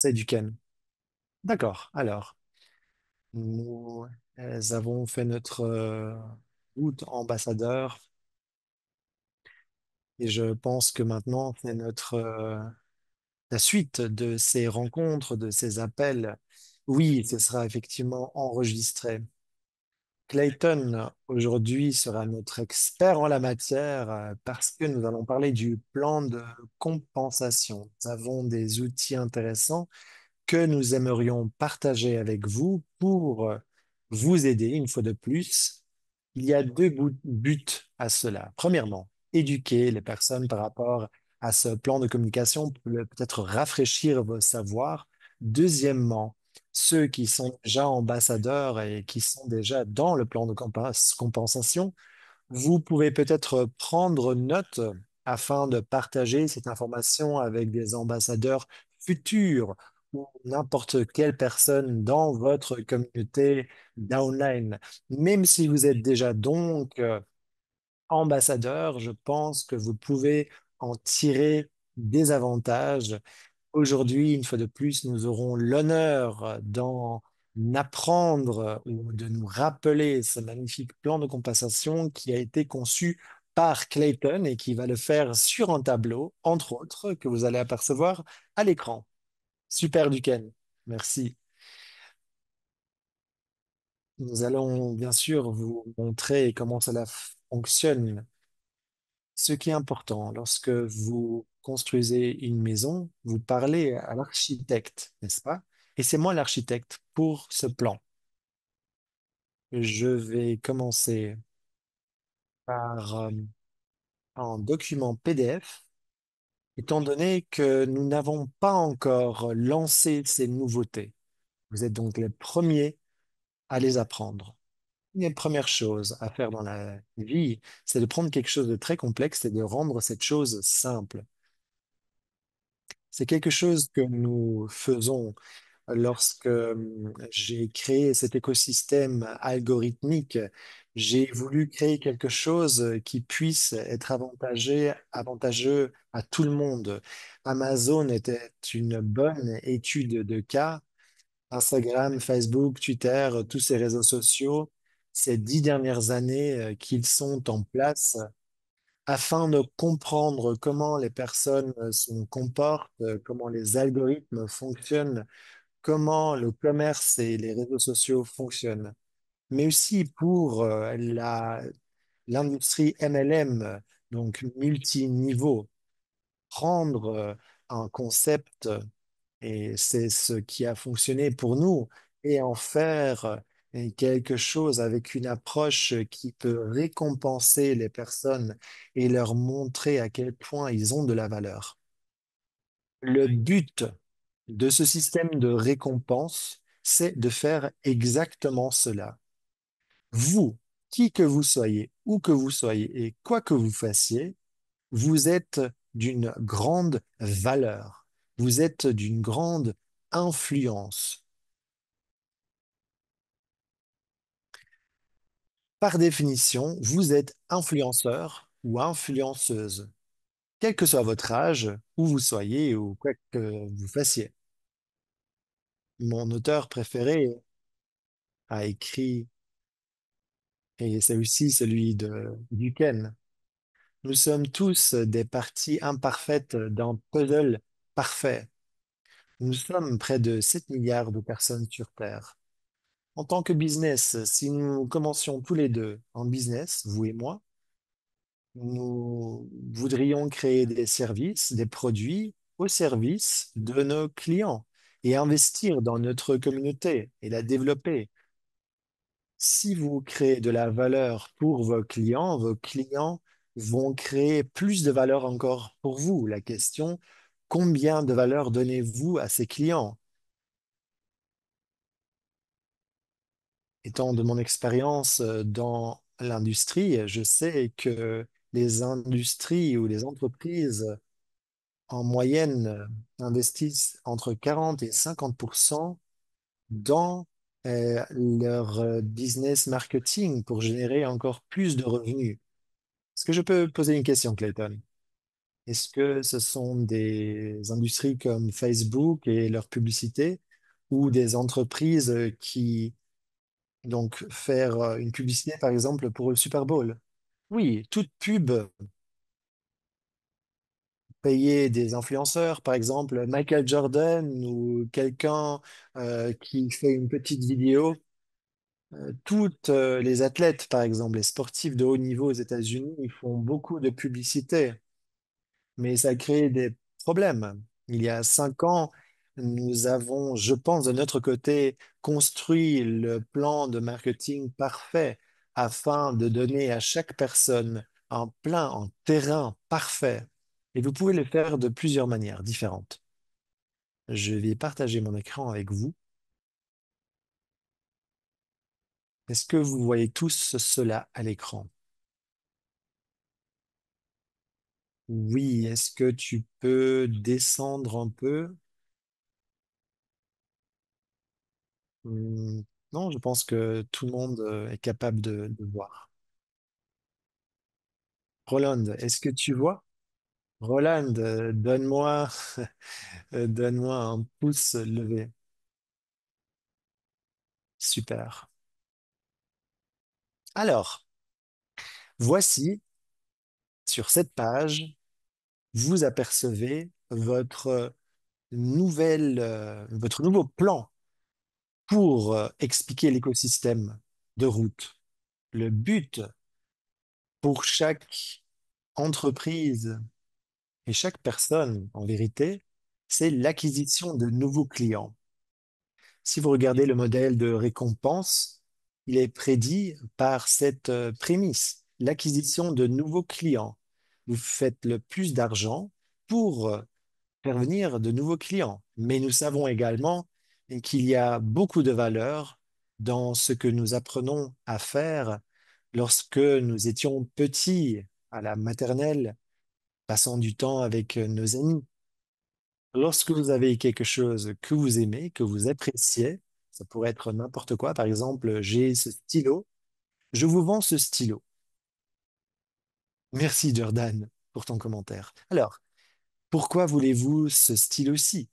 C'est Duquesne. D'accord. Alors, nous avons fait notre route ambassadeur et je pense que maintenant, c'est la suite de ces rencontres, de ces appels. Oui, ce sera effectivement enregistré. Clayton, aujourd'hui, sera notre expert en la matière parce que nous allons parler du plan de compensation. Nous avons des outils intéressants que nous aimerions partager avec vous pour vous aider une fois de plus. Il y a deux buts à cela. Premièrement, éduquer les personnes par rapport à ce plan de communication, peut-être rafraîchir vos savoirs. Deuxièmement, ceux qui sont déjà ambassadeurs et qui sont déjà dans le plan de compensation, vous pouvez peut-être prendre note afin de partager cette information avec des ambassadeurs futurs ou n'importe quelle personne dans votre communauté downline. Même si vous êtes déjà donc ambassadeur, je pense que vous pouvez en tirer des avantages. Aujourd'hui, une fois de plus, nous aurons l'honneur d'en apprendre ou de nous rappeler ce magnifique plan de compensation qui a été conçu par Clayton et qui va le faire sur un tableau, entre autres, que vous allez apercevoir à l'écran. Super, Duquesne. Merci. Nous allons bien sûr vous montrer comment cela fonctionne. Ce qui est important, lorsque vous construisez une maison, vous parlez à l'architecte, n'est-ce pas? Et c'est moi l'architecte pour ce plan. Je vais commencer par un document PDF, étant donné que nous n'avons pas encore lancé ces nouveautés. Vous êtes donc les premiers à les apprendre. Une des premières choses à faire dans la vie, c'est de prendre quelque chose de très complexe et de rendre cette chose simple. C'est quelque chose que nous faisons lorsque j'ai créé cet écosystème algorithmique. J'ai voulu créer quelque chose qui puisse être avantageux à tout le monde. Amazon était une bonne étude de cas. Instagram, Facebook, Twitter, tous ces réseaux sociaux, ces 10 dernières années qu'ils sont en place afin de comprendre comment les personnes se comportent, comment les algorithmes fonctionnent, comment le commerce et les réseaux sociaux fonctionnent, mais aussi pour l'industrie MLM, donc multiniveau, prendre un concept, et c'est ce qui a fonctionné pour nous, et en faire quelque chose avec une approche qui peut récompenser les personnes et leur montrer à quel point ils ont de la valeur. Le but de ce système de récompense, c'est de faire exactement cela. Vous, qui que vous soyez, où que vous soyez et quoi que vous fassiez, vous êtes d'une grande valeur. Vous êtes d'une grande influence. Par définition, vous êtes influenceur ou influenceuse, quel que soit votre âge, où vous soyez ou quoi que vous fassiez. Mon auteur préféré a écrit, et c'est aussi celui de Duquesne, nous sommes tous des parties imparfaites d'un puzzle parfait. Nous sommes près de 7 milliards de personnes sur Terre. En tant que business, si nous commencions tous les deux en business, vous et moi, nous voudrions créer des services, des produits au service de nos clients et investir dans notre communauté et la développer. Si vous créez de la valeur pour vos clients vont créer plus de valeur encore pour vous. La question, combien de valeur donnez-vous à ces clients? Étant de mon expérience dans l'industrie, je sais que les industries ou les entreprises en moyenne investissent entre 40 et 50% dans leur business marketing pour générer encore plus de revenus. Est-ce que je peux poser une question, Clayton? Est-ce que ce sont des industries comme Facebook et leur publicité ou des entreprises qui donc faire une publicité par exemple pour le Super Bowl? Oui, toute pub, payer des influenceurs, par exemple Michael Jordan ou quelqu'un qui fait une petite vidéo. Toutes les athlètes, par exemple, les sportifs de haut niveau aux États-Unis, ils font beaucoup de publicité, mais ça crée des problèmes. Il y a 5 ans, nous avons, je pense, de notre côté, construit le plan de marketing parfait afin de donner à chaque personne un terrain parfait. Et vous pouvez le faire de plusieurs manières différentes. Je vais partager mon écran avec vous. Est-ce que vous voyez tous cela à l'écran? Oui, est-ce que tu peux descendre un peu? Hmm, non, je pense que tout le monde est capable de voir. Roland, est-ce que tu vois? Roland, donne-moi donne-moi un pouce levé. Super. Alors, voici, sur cette page, vous apercevez votre nouveau plan pour expliquer l'écosystème de route. Le but pour chaque entreprise et chaque personne, en vérité, c'est l'acquisition de nouveaux clients. Si vous regardez le modèle de récompense, il est prédit par cette prémisse, l'acquisition de nouveaux clients. Vous faites le plus d'argent pour faire venir de nouveaux clients. Mais nous savons également qu'il y a beaucoup de valeur dans ce que nous apprenons à faire lorsque nous étions petits à la maternelle, passant du temps avec nos amis. Lorsque vous avez quelque chose que vous aimez, que vous appréciez, ça pourrait être n'importe quoi. Par exemple, j'ai ce stylo, je vous vends ce stylo. Merci Jordan pour ton commentaire. Alors, pourquoi voulez-vous ce stylo-ci?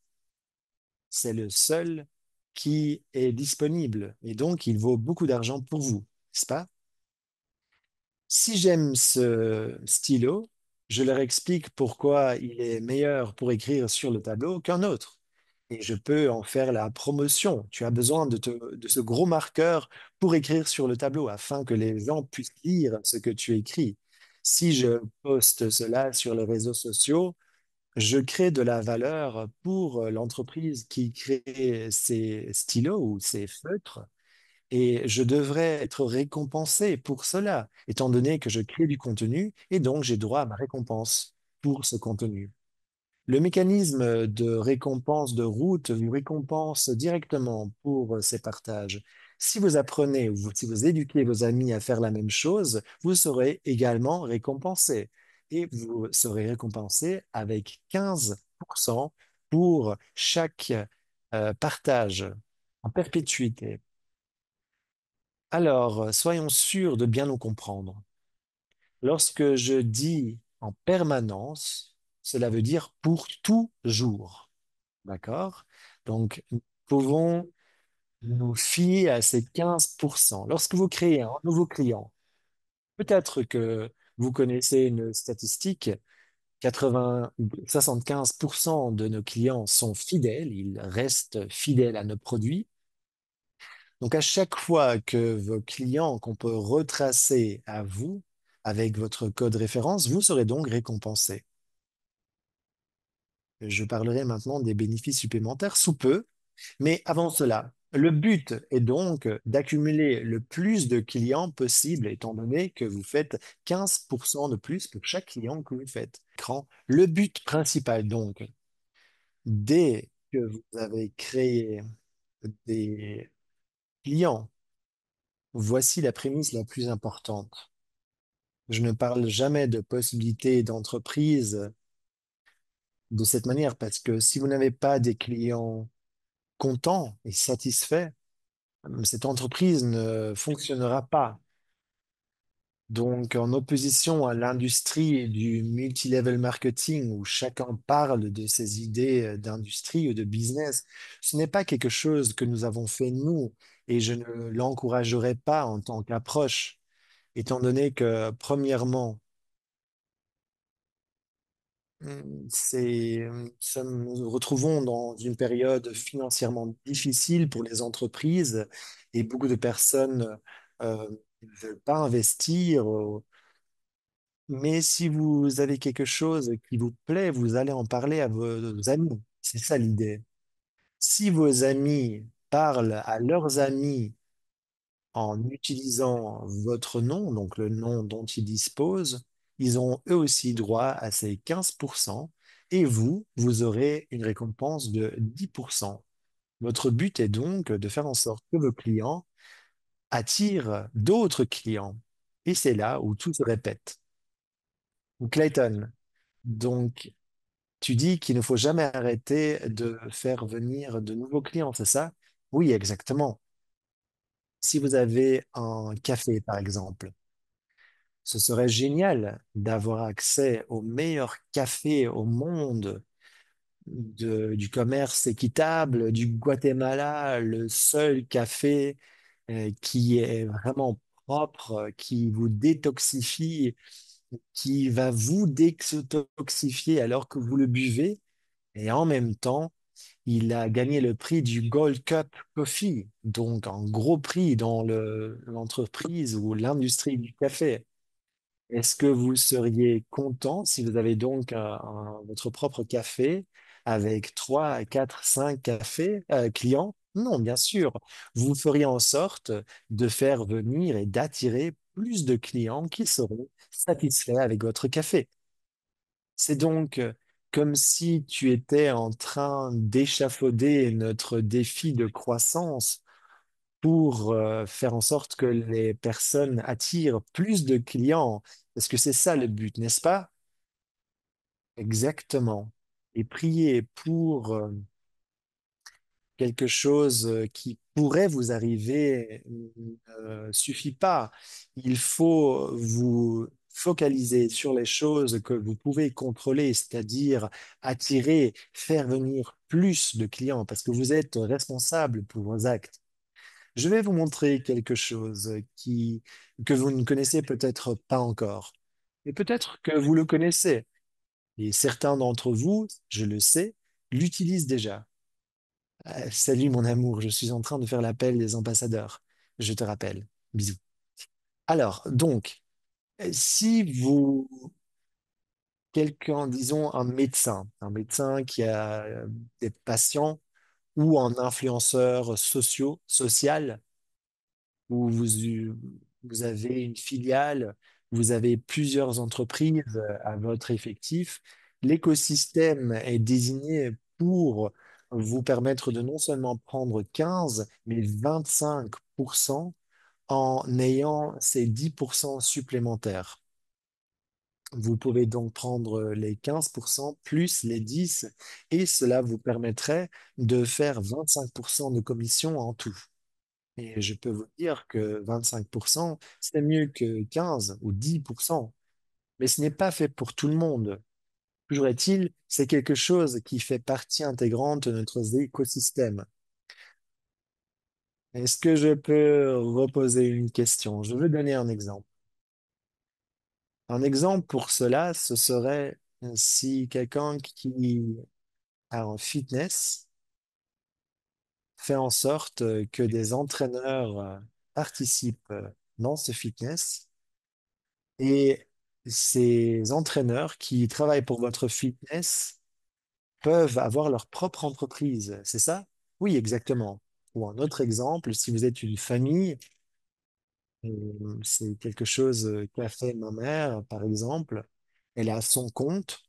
C'est le seul qui est disponible et donc il vaut beaucoup d'argent pour vous, n'est-ce pas? Si j'aime ce stylo, je leur explique pourquoi il est meilleur pour écrire sur le tableau qu'un autre. Et je peux en faire la promotion. Tu as besoin de ce gros marqueur pour écrire sur le tableau afin que les gens puissent lire ce que tu écris. Si je poste cela sur les réseaux sociaux, je crée de la valeur pour l'entreprise qui crée ces stylos ou ces feutres et je devrais être récompensé pour cela, étant donné que je crée du contenu et donc j'ai droit à ma récompense pour ce contenu. Le mécanisme de récompense de route vous récompense directement pour ces partages. Si vous apprenez ou si vous éduquez vos amis à faire la même chose, vous serez également récompensé. Et vous serez récompensé avec 15% pour chaque partage en perpétuité. Alors, soyons sûrs de bien nous comprendre. Lorsque je dis en permanence, cela veut dire pour toujours. D'accord? Donc, nous pouvons nous fier à ces 15%. Lorsque vous créez un nouveau client, peut-être que vous connaissez une statistique, 80, 75% de nos clients sont fidèles, ils restent fidèles à nos produits. Donc, à chaque fois que vos clients qu'on peut retracer à vous avec votre code référence, vous serez donc récompensé. Je parlerai maintenant des bénéfices supplémentaires sous peu, mais avant cela, le but est donc d'accumuler le plus de clients possible, étant donné que vous faites 15% de plus pour chaque client que vous faites. Le but principal, donc, dès que vous avez créé des clients, voici la prémisse la plus importante. Je ne parle jamais de possibilités d'entreprise de cette manière parce que si vous n'avez pas des clients contents et satisfaits, cette entreprise ne fonctionnera pas. Donc, en opposition à l'industrie du multilevel marketing où chacun parle de ses idées d'industrie ou de business, ce n'est pas quelque chose que nous avons fait nous et je ne l'encouragerai pas en tant qu'approche, étant donné que, premièrement, nous nous retrouvons dans une période financièrement difficile pour les entreprises et beaucoup de personnes ne veulent pas investir. Mais si vous avez quelque chose qui vous plaît, vous allez en parler à vos amis. C'est ça l'idée. Si vos amis parlent à leurs amis en utilisant votre nom, donc le nom dont ils disposent, ils ont eux aussi droit à ces 15% et vous aurez une récompense de 10%. Votre but est donc de faire en sorte que vos clients attirent d'autres clients. Et c'est là où tout se répète. Donc, Clayton, donc, tu dis qu'il ne faut jamais arrêter de faire venir de nouveaux clients, c'est ça? Oui, exactement. Si vous avez un café, par exemple, ce serait génial d'avoir accès au meilleur café au monde, du commerce équitable, du Guatemala, le seul café qui est vraiment propre, qui vous détoxifie, qui va vous détoxifier alors que vous le buvez. Et en même temps, il a gagné le prix du Gold Cup Coffee, donc un gros prix dans l'entreprise ou l'industrie du café. Est-ce que vous seriez content si vous avez donc votre propre café avec 3, 4, 5 cafés, clients? Non, bien sûr. Vous feriez en sorte de faire venir et d'attirer plus de clients qui seront satisfaits avec votre café. C'est donc comme si tu étais en train d'échafauder notre défi de croissance pour faire en sorte que les personnes attirent plus de clients. Parce que c'est ça le but, n'est-ce pas? Exactement. Et prier pour quelque chose qui pourrait vous arriver ne suffit pas. Il faut vous focaliser sur les choses que vous pouvez contrôler, c'est-à-dire attirer, faire venir plus de clients, parce que vous êtes responsable pour vos actes. Je vais vous montrer quelque chose que vous ne connaissez peut-être pas encore. Et peut-être que vous le connaissez. Et certains d'entre vous, je le sais, l'utilisent déjà. Salut mon amour, je suis en train de faire l'appel des ambassadeurs. Je te rappelle. Bisous. Alors, donc, si vous, quelqu'un, disons un médecin qui a des patients ou un influenceur social, où vous avez une filiale, vous avez plusieurs entreprises à votre effectif, l'écosystème est désigné pour vous permettre de non seulement prendre 15, mais 25% en ayant ces 10% supplémentaires. Vous pouvez donc prendre les 15% plus les 10 et cela vous permettrait de faire 25% de commission en tout. Et je peux vous dire que 25%, c'est mieux que 15 ou 10%. Mais ce n'est pas fait pour tout le monde. Toujours est-il, c'est quelque chose qui fait partie intégrante de notre écosystème. Est-ce que je peux reposer une question? Je veux donner un exemple. Un exemple pour cela, ce serait si quelqu'un qui a un fitness fait en sorte que des entraîneurs participent dans ce fitness. Et ces entraîneurs qui travaillent pour votre fitness peuvent avoir leur propre entreprise, c'est ça? Oui, exactement. Ou un autre exemple, si vous êtes une famille, c'est quelque chose qu'a fait ma mère, par exemple. Elle a son compte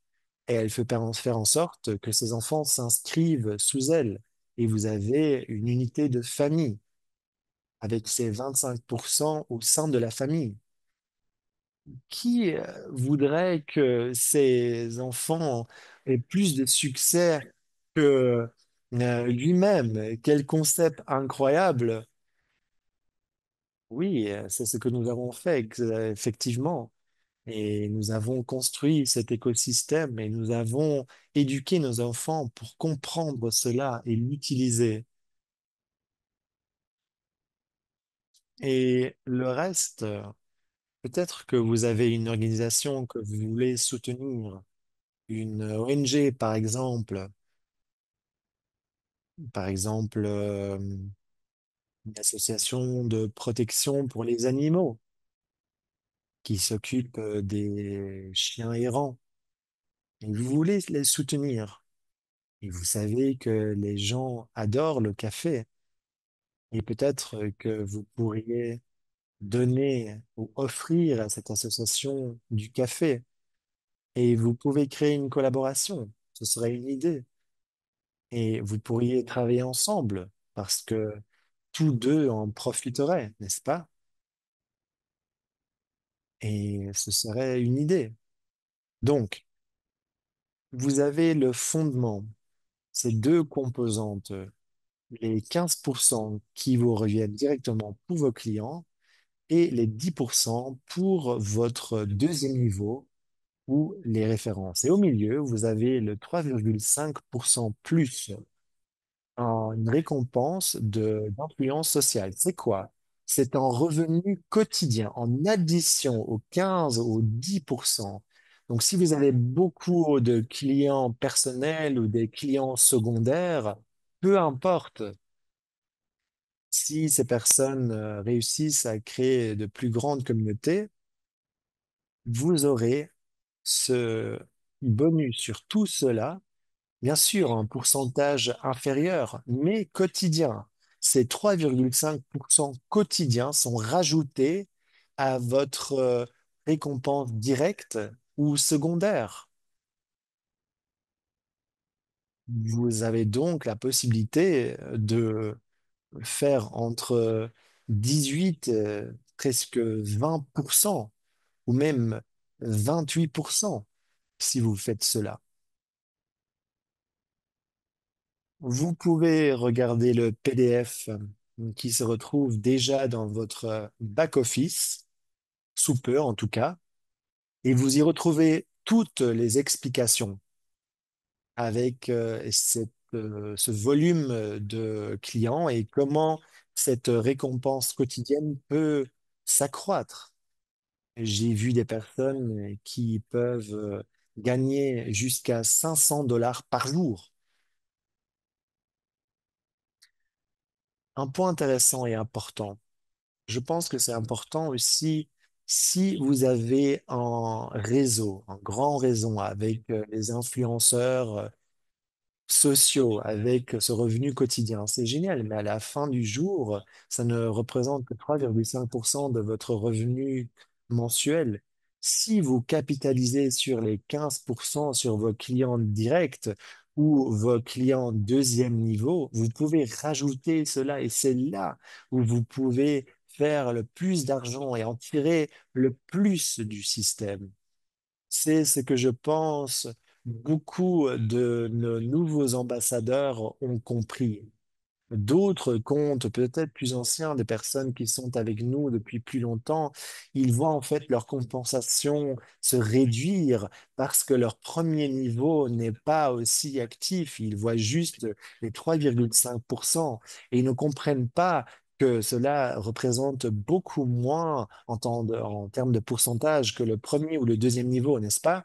et elle fait faire en sorte que ses enfants s'inscrivent sous elle. Et vous avez une unité de famille avec ces 25% au sein de la famille. Qui voudrait que ses enfants aient plus de succès que lui-même? Quel concept incroyable! Oui, c'est ce que nous avons fait, effectivement. Et nous avons construit cet écosystème et nous avons éduqué nos enfants pour comprendre cela et l'utiliser. Et le reste, peut-être que vous avez une organisation que vous voulez soutenir, une ONG par exemple, une association de protection pour les animaux qui s'occupe des chiens errants. Et vous voulez les soutenir. Et vous savez que les gens adorent le café. Et peut-être que vous pourriez donner ou offrir à cette association du café. Et vous pouvez créer une collaboration. Ce serait une idée. Et vous pourriez travailler ensemble parce que tous deux en profiteraient, n'est-ce pas? Et ce serait une idée. Donc, vous avez le fondement, ces deux composantes, les 15% qui vous reviennent directement pour vos clients et les 10% pour votre deuxième niveau ou les références. Et au milieu, vous avez le 3,5% plus en une récompense d'influence sociale. C'est quoi? C'est un revenu quotidien en addition aux 15 ou 10%. Donc, si vous avez beaucoup de clients personnels ou des clients secondaires, peu importe, si ces personnes réussissent à créer de plus grandes communautés, vous aurez ce bonus sur tout cela. Bien sûr, un pourcentage inférieur, mais quotidien. Ces 3,5% quotidiens sont rajoutés à votre récompense directe ou secondaire. Vous avez donc la possibilité de faire entre 18, presque 20%, ou même 28% si vous faites cela. Vous pouvez regarder le PDF qui se retrouve déjà dans votre back-office, sous peu en tout cas, et vous y retrouvez toutes les explications avec ce volume de clients et comment cette récompense quotidienne peut s'accroître. J'ai vu des personnes qui peuvent gagner jusqu'à 500 dollars par jour. Un point intéressant et important. Je pense que c'est important aussi si vous avez un réseau, un grand réseau avec les influenceurs sociaux, avec ce revenu quotidien. C'est génial, mais à la fin du jour, ça ne représente que 3,5% de votre revenu mensuel. Si vous capitalisez sur les 15% sur vos clients directs ou vos clients deuxième niveau, vous pouvez rajouter cela et c'est là où vous pouvez faire le plus d'argent et en tirer le plus du système. C'est ce que je pense beaucoup de nos nouveaux ambassadeurs ont compris. D'autres comptes, peut-être plus anciens, des personnes qui sont avec nous depuis plus longtemps, ils voient en fait leur compensation se réduire parce que leur premier niveau n'est pas aussi actif. Ils voient juste les 3,5% et ils ne comprennent pas que cela représente beaucoup moins en termes de pourcentage que le premier ou le deuxième niveau, n'est-ce pas?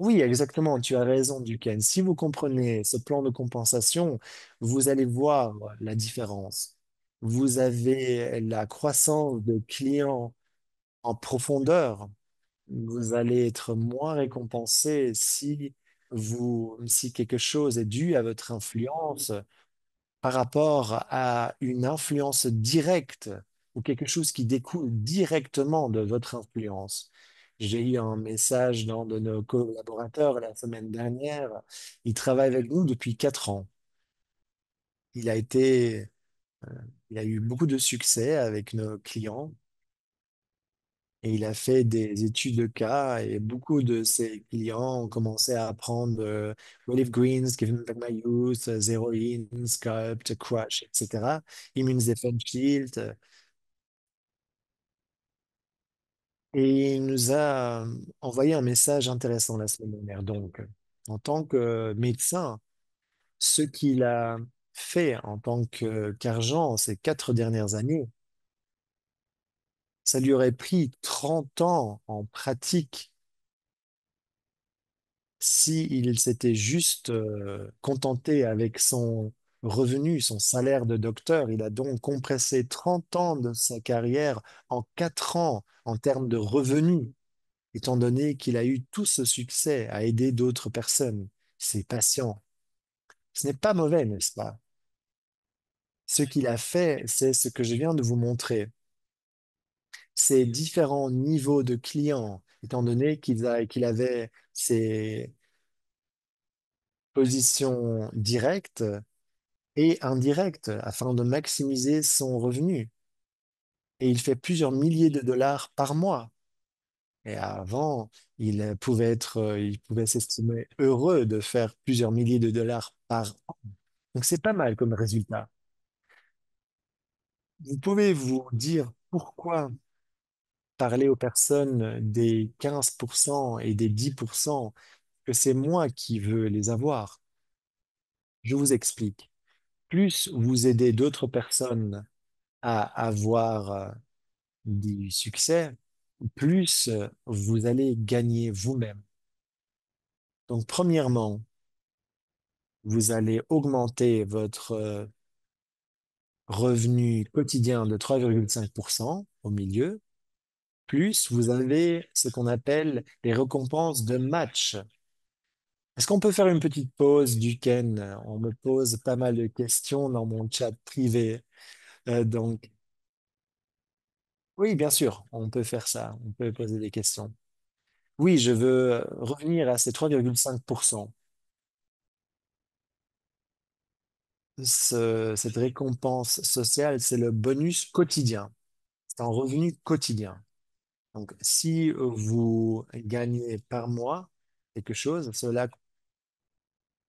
Oui, exactement, tu as raison, Duquesne. Si vous comprenez ce plan de compensation, vous allez voir la différence. Vous avez la croissance de clients en profondeur. Vous allez être moins récompensé si quelque chose est dû à votre influence par rapport à une influence directe ou quelque chose qui découle directement de votre influence. J'ai eu un message d'un de nos collaborateurs la semaine dernière. Il travaille avec nous depuis 4 ans. Il a été, il a eu beaucoup de succès avec nos clients et il a fait des études de cas et beaucoup de ses clients ont commencé à apprendre Olive Greens, Give Me Back My Youth, Zero In, Sculpt, Crush, etc. Immune Defense Shield. Et il nous a envoyé un message intéressant la semaine dernière. Donc, en tant que médecin, ce qu'il a fait en tant qu'argent ces 4 dernières années, ça lui aurait pris 30 ans en pratique si il s'était juste contenté avec son revenu, son salaire de docteur. Il a donc compressé 30 ans de sa carrière en 4 ans en termes de revenus, étant donné qu'il a eu tout ce succès à aider d'autres personnes. C'est patient. Ce n'est pas mauvais, n'est-ce pas? Ce qu'il a fait, c'est ce que je viens de vous montrer. Ces différents niveaux de clients, étant donné qu'il avait ses positions directes et indirectes afin de maximiser son revenu. Et il fait plusieurs milliers de dollars par mois. Et avant, il pouvait s'estimer heureux de faire plusieurs milliers de dollars par an. Donc c'est pas mal comme résultat. Vous pouvez vous dire pourquoi parler aux personnes des 15% et des 10% que c'est moi qui veux les avoir. Je vous explique. Plus vous aidez d'autres personnes à avoir du succès, plus vous allez gagner vous-même. Donc, premièrement, vous allez augmenter votre revenu quotidien de 3,5% au milieu, plus vous avez ce qu'on appelle les récompenses de match. Est-ce qu'on peut faire une petite pause du Ken? On me pose pas mal de questions dans mon chat privé. Donc, oui, bien sûr, on peut faire ça. On peut poser des questions. Oui, je veux revenir à ces 3,5%. Cette récompense sociale, c'est le bonus quotidien. C'est un revenu quotidien. Donc, si vous gagnez par mois quelque chose, cela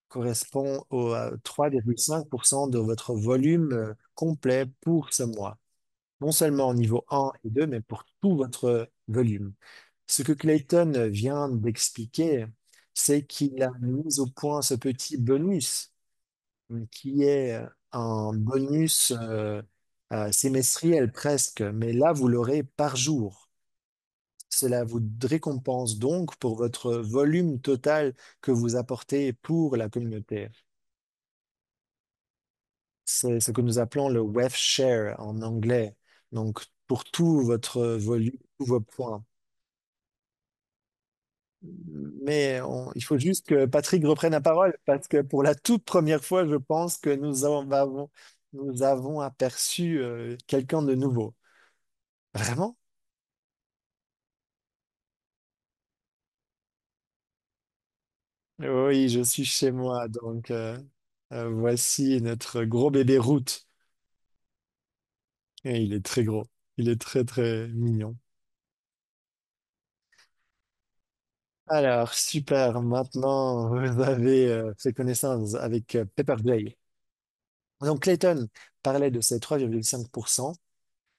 correspond au 3,5% de votre volume complet pour ce mois. Non seulement au niveau 1 et 2, mais pour tout votre volume. Ce que Clayton vient d'expliquer, c'est qu'il a mis au point ce petit bonus qui est un bonus semestriel presque, mais là, vous l'aurez par jour. Cela vous récompense donc pour votre volume total que vous apportez pour la communauté. C'est ce que nous appelons le web share en anglais. Donc, pour tout votre volume, tous vos points. Mais il faut juste que Patrick reprenne la parole parce que pour la toute première fois, je pense que nous avons aperçu quelqu'un de nouveau. Vraiment? Oui, je suis chez moi. Donc, voici notre gros bébé Root. Et il est très gros. Il est très, très mignon. Alors, super. Maintenant, vous avez fait connaissance avec Pepper Jay. Donc, Clayton parlait de ces 3,5%.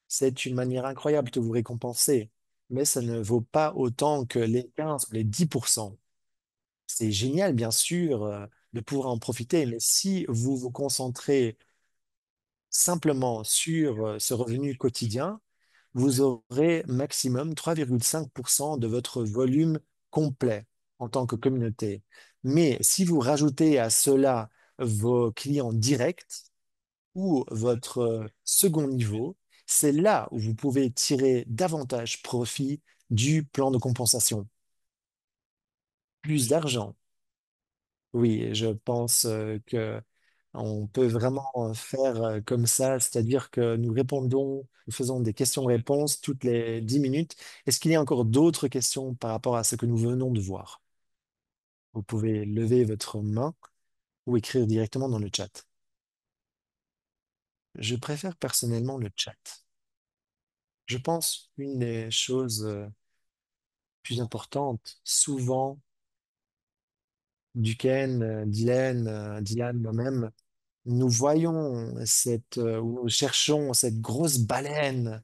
C'est une manière incroyable de vous récompenser, mais ça ne vaut pas autant que les 15 ou les 10%. C'est génial, bien sûr, de pouvoir en profiter, mais si vous vous concentrez simplement sur ce revenu quotidien, vous aurez maximum 3,5% de votre volume complet en tant que communauté. Mais si vous rajoutez à cela vos clients directs, ou votre second niveau, c'est là où vous pouvez tirer davantage profit du plan de compensation. Plus d'argent. Oui, je pense que on peut vraiment faire comme ça, c'est-à-dire que nous faisons des questions-réponses toutes les 10 minutes. Est-ce qu'il y a encore d'autres questions par rapport à ce que nous venons de voir? Vous pouvez lever votre main ou écrire directement dans le chat. Je préfère personnellement le chat. Je pense qu'une des choses plus importante. Souvent, Duquesne, Dylan, moi-même, nous voyons ou nous cherchons cette grosse baleine,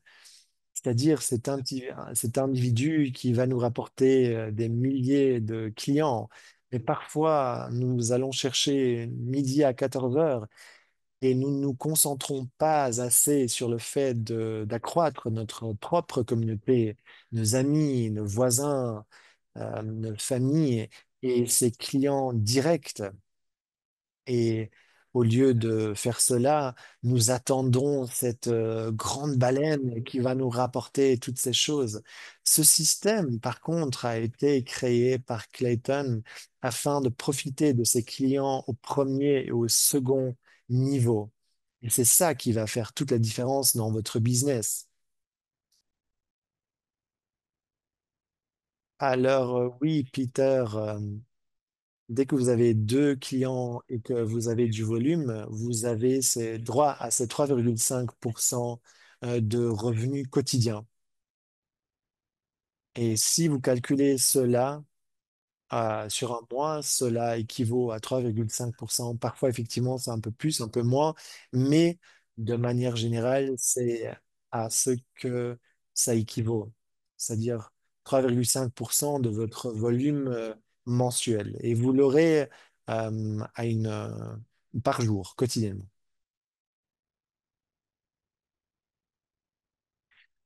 c'est-à-dire cet individu qui va nous rapporter des milliers de clients. Mais parfois, nous allons chercher midi à 14 heures et nous ne nous concentrons pas assez sur le fait d'accroître notre propre communauté, nos amis, nos voisins, notre famille et ses clients directs. Et au lieu de faire cela, nous attendons cette grande baleine qui va nous rapporter toutes ces choses. Ce système, par contre, a été créé par Clayton afin de profiter de ses clients au premier et au second niveau. Et c'est ça qui va faire toute la différence dans votre business. Alors, oui, Peter, dès que vous avez deux clients et que vous avez du volume, vous avez droit à ces 3,5% de revenus quotidiens. Et si vous calculez cela sur un mois, cela équivaut à 3,5%. Parfois, effectivement, c'est un peu plus, un peu moins, mais de manière générale, c'est à ce que ça équivaut, c'est-à-dire 3,5% de votre volume mensuel. Et vous l'aurez par jour, quotidiennement.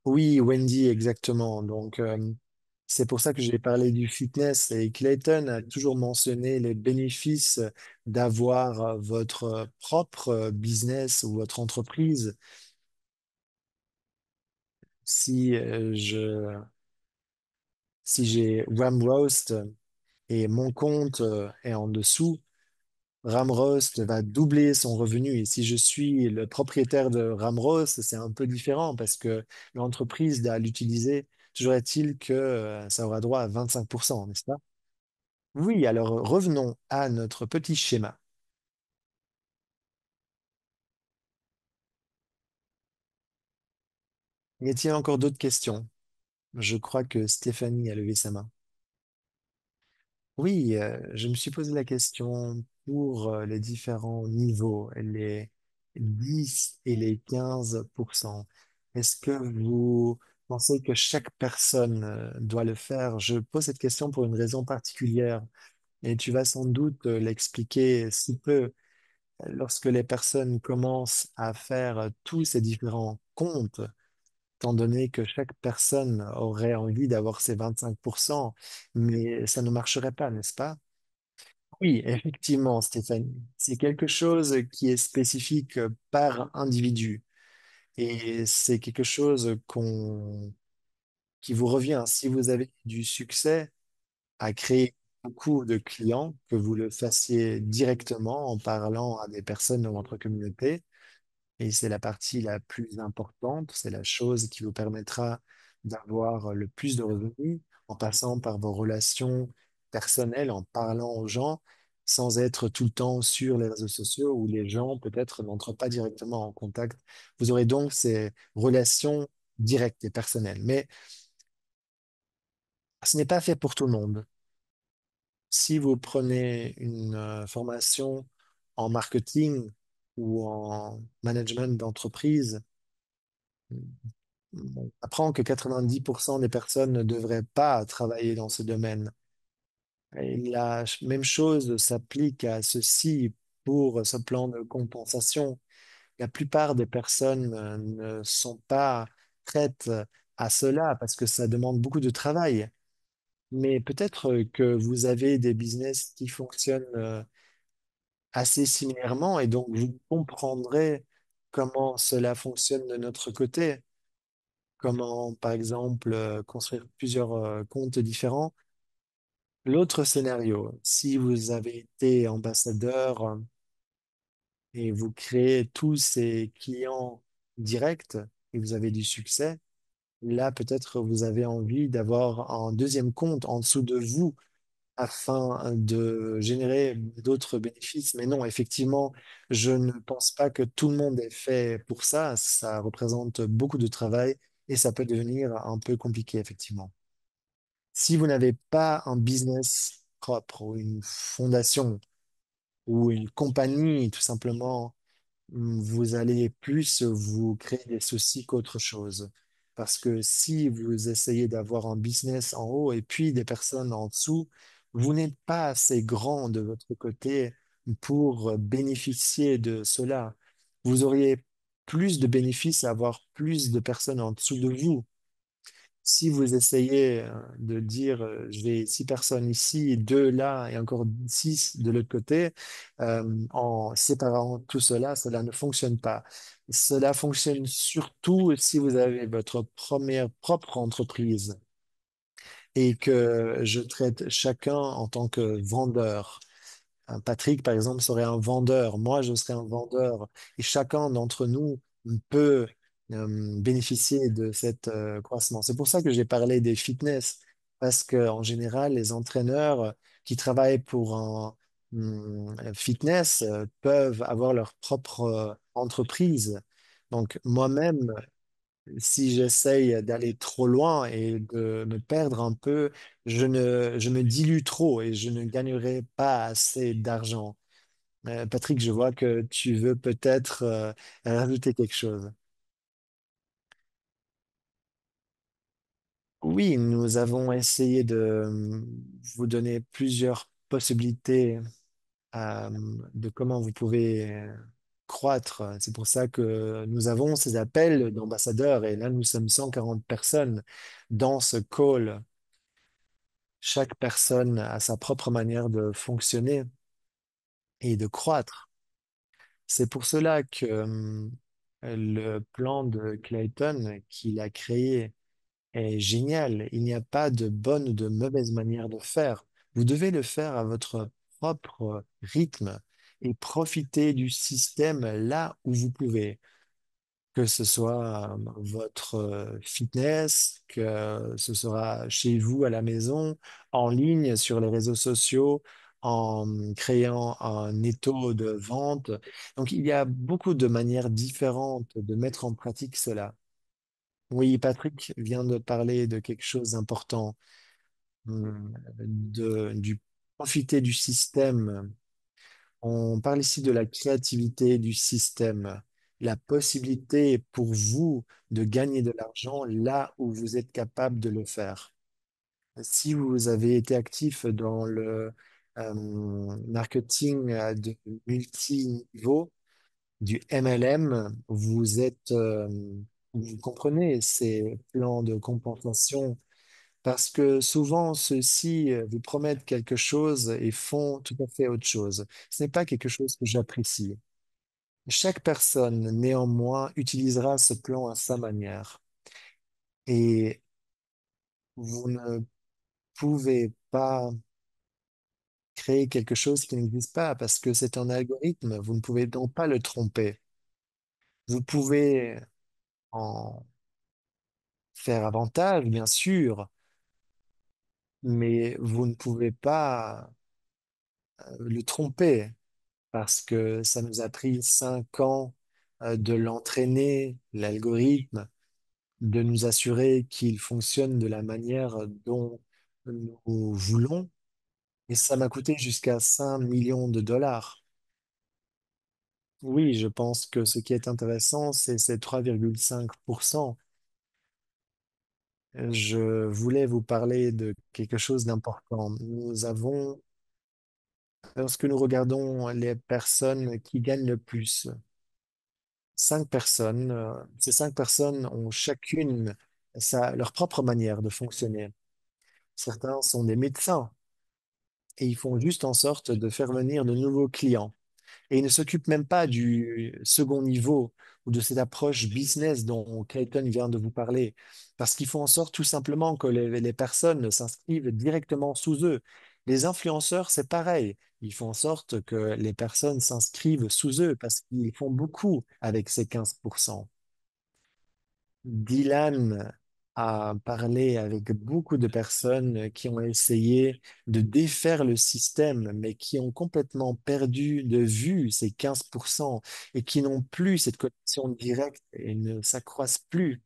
Oui, Wendy, exactement. Donc, c'est pour ça que j'ai parlé du fitness et Clayton a toujours mentionné les bénéfices d'avoir votre propre business ou votre entreprise. Si si j'ai Ramroast et mon compte est en dessous, Ramroast va doubler son revenu. Et si je suis le propriétaire de Ramroast, c'est un peu différent parce que l'entreprise doit l'utiliser. Toujours est-il que ça aura droit à 25%, n'est-ce pas? Oui, alors revenons à notre petit schéma. Y a-t-il encore d'autres questions? Je crois que Stéphanie a levé sa main. Oui, je me suis posé la question pour les différents niveaux, les 10 et les 15%. Est-ce que vous pensez que chaque personne doit le faire? Je pose cette question pour une raison particulière et tu vas sans doute l'expliquer sous peu. Lorsque les personnes commencent à faire tous ces différents comptes, étant donné que chaque personne aurait envie d'avoir ses 25%, mais ça ne marcherait pas, n'est-ce pas? Oui, effectivement, Stéphanie. C'est quelque chose qui est spécifique par individu. Et c'est quelque chose qui vous revient. Si vous avez du succès à créer beaucoup de clients, que vous le fassiez directement en parlant à des personnes de votre communauté, et c'est la partie la plus importante, c'est la chose qui vous permettra d'avoir le plus de revenus en passant par vos relations personnelles, en parlant aux gens, sans être tout le temps sur les réseaux sociaux où les gens peut-être n'entrent pas directement en contact. Vous aurez donc ces relations directes et personnelles. Mais ce n'est pas fait pour tout le monde. Si vous prenez une formation en marketing ou en management d'entreprise, on apprend que 90% des personnes ne devraient pas travailler dans ce domaine. Et la même chose s'applique à ceci pour ce plan de compensation. La plupart des personnes ne sont pas prêtes à cela parce que ça demande beaucoup de travail. Mais peut-être que vous avez des business qui fonctionnent assez similairement et donc vous comprendrez comment cela fonctionne de notre côté. Comment, par exemple, construire plusieurs comptes différents. L'autre scénario, si vous avez été ambassadeur et vous créez tous ces clients directs et vous avez du succès, là, peut-être vous avez envie d'avoir un deuxième compte en dessous de vous afin de générer d'autres bénéfices. Mais non, effectivement, je ne pense pas que tout le monde est fait pour ça. Ça représente beaucoup de travail et ça peut devenir un peu compliqué, effectivement. Si vous n'avez pas un business propre ou une fondation ou une compagnie, tout simplement, vous allez plus vous créer des soucis qu'autre chose. Parce que si vous essayez d'avoir un business en haut et puis des personnes en dessous, vous n'êtes pas assez grand de votre côté pour bénéficier de cela. Vous auriez plus de bénéfices à avoir plus de personnes en dessous de vous. Si vous essayez de dire j'ai 6 personnes ici, deux là et encore 6 de l'autre côté, en séparant tout cela, cela ne fonctionne pas. Cela fonctionne surtout si vous avez votre première propre entreprise et que je traite chacun en tant que vendeur. Patrick, par exemple, serait un vendeur. Moi, je serais un vendeur. Et chacun d'entre nous peut bénéficier de cet croissement. C'est pour ça que j'ai parlé des fitness. Parce qu'en général, les entraîneurs qui travaillent pour un fitness peuvent avoir leur propre entreprise. Donc, moi-même, si j'essaye d'aller trop loin et de me perdre un peu, je me dilue trop et je ne gagnerai pas assez d'argent. Patrick, je vois que tu veux peut-être rajouter quelque chose. Oui, nous avons essayé de vous donner plusieurs possibilités de comment vous pouvez croître. C'est pour ça que nous avons ces appels d'ambassadeurs et là, nous sommes 140 personnes dans ce call. Chaque personne a sa propre manière de fonctionner et de croître. C'est pour cela que le plan de Clayton qu'il a créé est génial. Il n'y a pas de bonne ou de mauvaise manière de faire. Vous devez le faire à votre propre rythme et profiter du système là où vous pouvez. Que ce soit votre fitness, que ce sera chez vous à la maison, en ligne, sur les réseaux sociaux, en créant un étau de vente. Donc, il y a beaucoup de manières différentes de mettre en pratique cela. Oui, Patrick vient de parler de quelque chose d'important, du profiter du système. On parle ici de la créativité du système, la possibilité pour vous de gagner de l'argent là où vous êtes capable de le faire. Si vous avez été actif dans le marketing de multi-niveau, du MLM, vous comprenez ces plans de compensation parce que souvent, ceux-ci vous promettent quelque chose et font tout à fait autre chose. Ce n'est pas quelque chose que j'apprécie. Chaque personne, néanmoins, utilisera ce plan à sa manière. Et vous ne pouvez pas créer quelque chose qui n'existe pas parce que c'est un algorithme. Vous ne pouvez donc pas le tromper. Vous pouvez en faire avantage, bien sûr, mais vous ne pouvez pas le tromper. Parce que ça nous a pris 5 ans de l'entraîner, l'algorithme, de nous assurer qu'il fonctionne de la manière dont nous voulons. Et ça m'a coûté jusqu'à 5 millions de dollars. Oui, je pense que ce qui est intéressant, c'est ces 3,5%. Je voulais vous parler de quelque chose d'important. Lorsque nous regardons les personnes qui gagnent le plus, 5 personnes. Ces 5 personnes ont chacune leur propre manière de fonctionner. Certains sont des médecins et ils font juste en sorte de faire venir de nouveaux clients. Et ils ne s'occupent même pas du second niveau ou de cette approche business dont Clayton vient de vous parler, parce qu'ils font en sorte tout simplement que les personnes s'inscrivent directement sous eux. Les influenceurs, c'est pareil. Ils font en sorte que les personnes s'inscrivent sous eux parce qu'ils font beaucoup avec ces 15%. Dylan a parlé avec beaucoup de personnes qui ont essayé de défaire le système, mais qui ont complètement perdu de vue ces 15% et qui n'ont plus cette connexion directe et ne s'accroissent plus.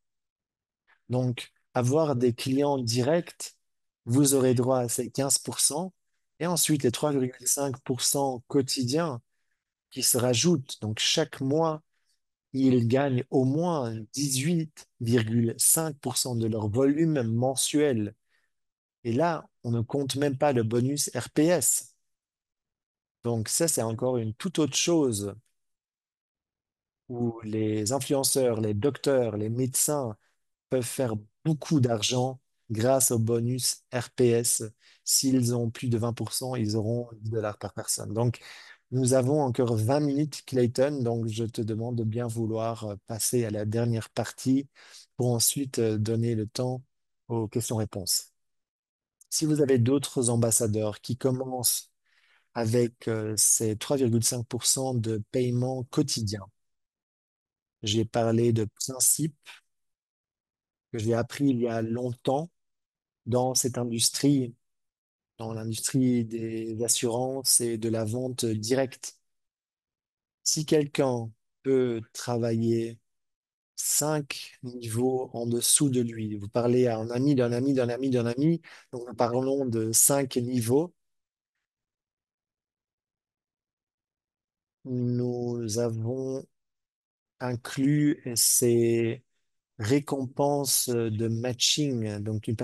Donc, avoir des clients directs, vous aurez droit à ces 15% et ensuite les 3,5% quotidiens qui se rajoutent. Donc, chaque mois, ils gagnent au moins 18,5% de leur volume mensuel. Et là, on ne compte même pas le bonus RPS. Donc ça, c'est encore une toute autre chose où les influenceurs, les docteurs, les médecins peuvent faire beaucoup d'argent grâce au bonus RPS. S'ils ont plus de 20%, ils auront 10 dollars par personne. Donc, nous avons encore 20 minutes, Clayton. Donc, je te demande de bien vouloir passer à la dernière partie pour ensuite donner le temps aux questions-réponses. Si vous avez d'autres ambassadeurs qui commencent avec ces 3,5% de paiement quotidien, j'ai parlé de principes que j'ai appris il y a longtemps dans cette industrie, dans l'industrie des assurances et de la vente directe. Si quelqu'un peut travailler 5 niveaux en dessous de lui, vous parlez à un ami d'un ami d'un ami d'un ami, donc nous parlons de 5 niveaux, nous avons inclus ces récompenses de matching. Donc une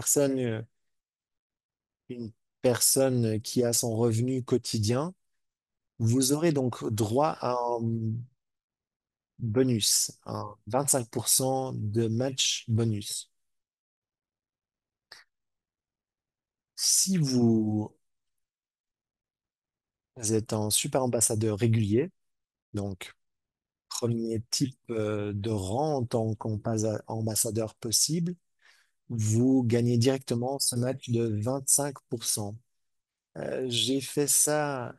personne qui a son revenu quotidien, vous aurez donc droit à un bonus, un 25% de match bonus. Si vous êtes un super ambassadeur régulier, donc premier type de rang en tant qu'ambassadeur possible, vous gagnez directement ce match de 25%. J'ai fait ça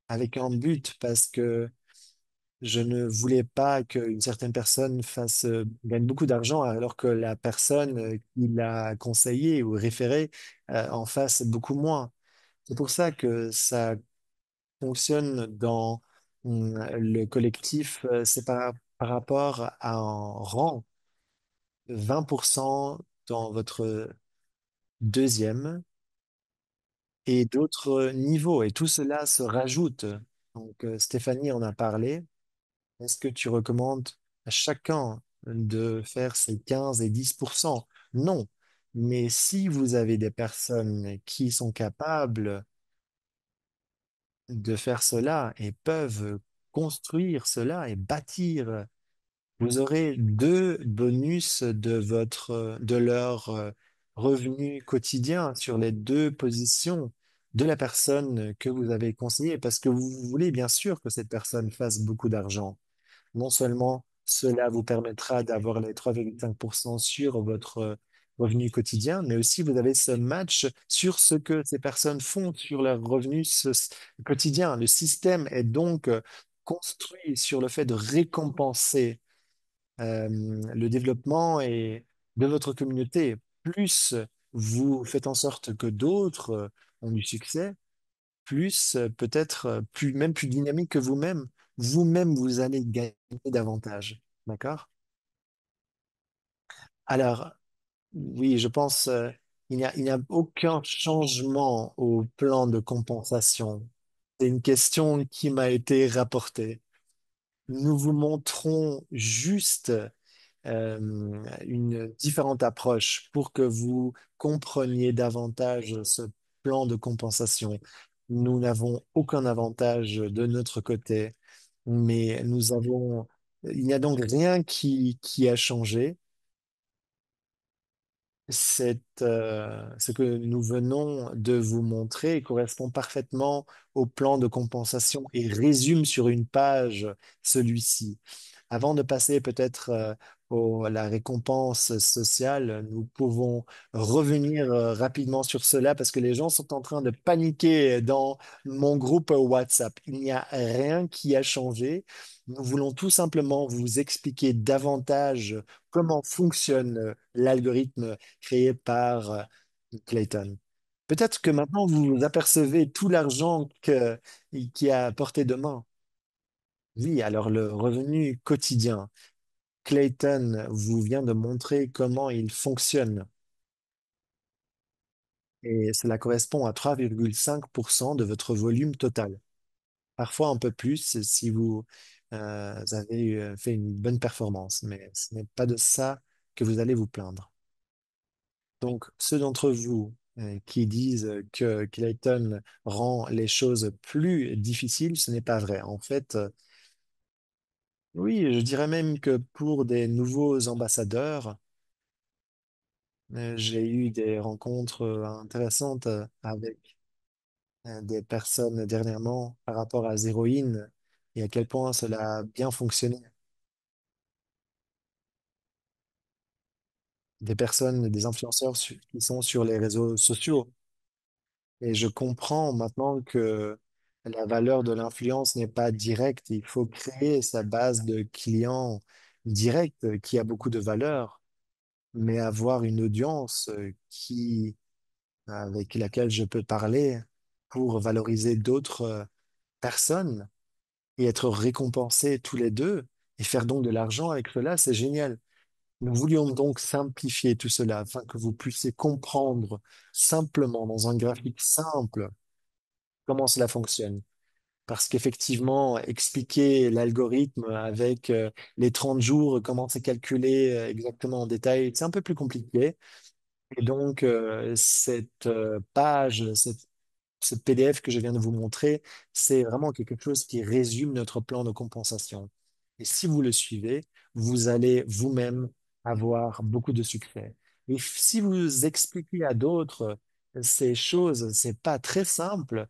avec un but parce que je ne voulais pas qu'une certaine personne gagne beaucoup d'argent alors que la personne qui l'a conseillé ou référé en fasse beaucoup moins. C'est pour ça que ça fonctionne dans le collectif. C'est par rapport à un rang, 20% dans votre deuxième et d'autres niveaux. Et tout cela se rajoute. Donc, Stéphanie en a parlé. Est-ce que tu recommandes à chacun de faire ces 15 et 10%? Non. Mais si vous avez des personnes qui sont capables de faire cela et peuvent construire cela et bâtir, vous aurez deux bonus de leur revenu quotidien sur les deux positions de la personne que vous avez conseillée parce que vous voulez bien sûr que cette personne fasse beaucoup d'argent. Non seulement cela vous permettra d'avoir les 3,5% sur votre revenu quotidien, mais aussi vous avez ce match sur ce que ces personnes font sur leur revenu quotidien. Le système est donc construit sur le fait de récompenser le développement de votre communauté. Plus vous faites en sorte que d'autres ont du succès, plus peut-être même plus dynamique que vous-même. Vous-même, vous allez gagner davantage. D'accord? Alors, oui, je pense il n'y a aucun changement au plan de compensation. C'est une question qui m'a été rapportée. Nous vous montrons juste une différente approche pour que vous compreniez davantage ce plan de compensation. Nous n'avons aucun avantage de notre côté, mais il n'y a donc rien qui a changé. Ce que nous venons de vous montrer correspond parfaitement au plan de compensation et résume sur une page celui-ci. Avant de passer peut-être à la récompense sociale, nous pouvons revenir rapidement sur cela parce que les gens sont en train de paniquer dans mon groupe WhatsApp. Il n'y a rien qui a changé. Nous voulons tout simplement vous expliquer davantage comment fonctionne l'algorithme créé par Clayton. Peut-être que maintenant vous apercevez tout l'argent qui a à portée de main. Oui, alors le revenu quotidien. Clayton vous vient de montrer comment il fonctionne et cela correspond à 3,5% de votre volume total. Parfois un peu plus si vous vous avez fait une bonne performance, mais ce n'est pas de ça que vous allez vous plaindre. Donc, ceux d'entre vous qui disent que Clayton rend les choses plus difficiles, ce n'est pas vrai. En fait, oui, je dirais même que pour des nouveaux ambassadeurs, j'ai eu des rencontres intéressantes avec des personnes dernièrement par rapport à Zéroïne et à quel point cela a bien fonctionné. Des personnes, des influenceurs qui sont sur les réseaux sociaux. Et je comprends maintenant que la valeur de l'influence n'est pas directe. Il faut créer sa base de clients directe qui a beaucoup de valeur, mais avoir une audience avec laquelle je peux parler pour valoriser d'autres personnes et être récompensés tous les deux et faire donc de l'argent avec cela, c'est génial. Nous voulions donc simplifier tout cela afin que vous puissiez comprendre simplement dans un graphique simple comment cela fonctionne. Parce qu'effectivement, expliquer l'algorithme avec les 30 jours, comment c'est calculé exactement en détail, c'est un peu plus compliqué. Et donc, cette page, ce PDF que je viens de vous montrer, c'est vraiment quelque chose qui résume notre plan de compensation. Et si vous le suivez, vous allez vous-même avoir beaucoup de succès. Et si vous expliquez à d'autres ces choses, c'est pas très simple.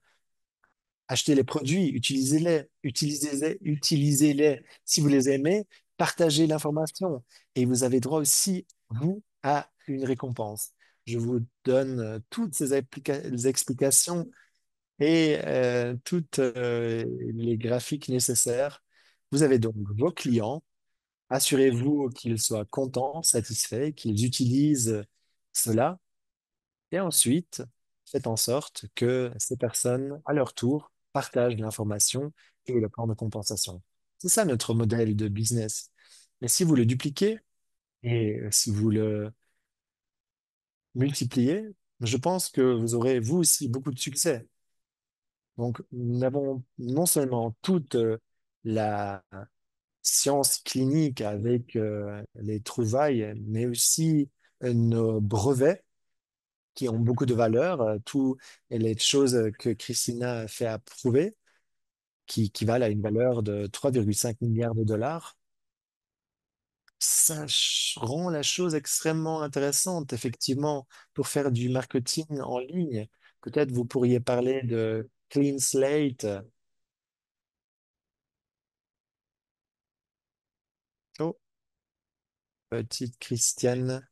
Achetez les produits, utilisez-les, utilisez-les, utilisez-les. Si vous les aimez, partagez l'information. Et vous avez droit aussi, vous, à une récompense. Je vous donne toutes ces les explications et toutes les graphiques nécessaires. Vous avez donc vos clients. Assurez-vous qu'ils soient contents, satisfaits, qu'ils utilisent cela. Et ensuite, faites en sorte que ces personnes, à leur tour, partagent l'information et le plan de compensation. C'est ça notre modèle de business. Mais si vous le dupliquez et si vous le multipliez, je pense que vous aurez vous aussi beaucoup de succès. Donc, nous avons non seulement toute la science clinique avec les trouvailles, mais aussi nos brevets qui ont beaucoup de valeur, tout et les choses que Christina a fait approuver, qui valent à une valeur de 3,5 milliards de dollars. Ça rend la chose extrêmement intéressante, effectivement, pour faire du marketing en ligne. Peut-être vous pourriez parler de Clean Slate. Oh, petite Christiane.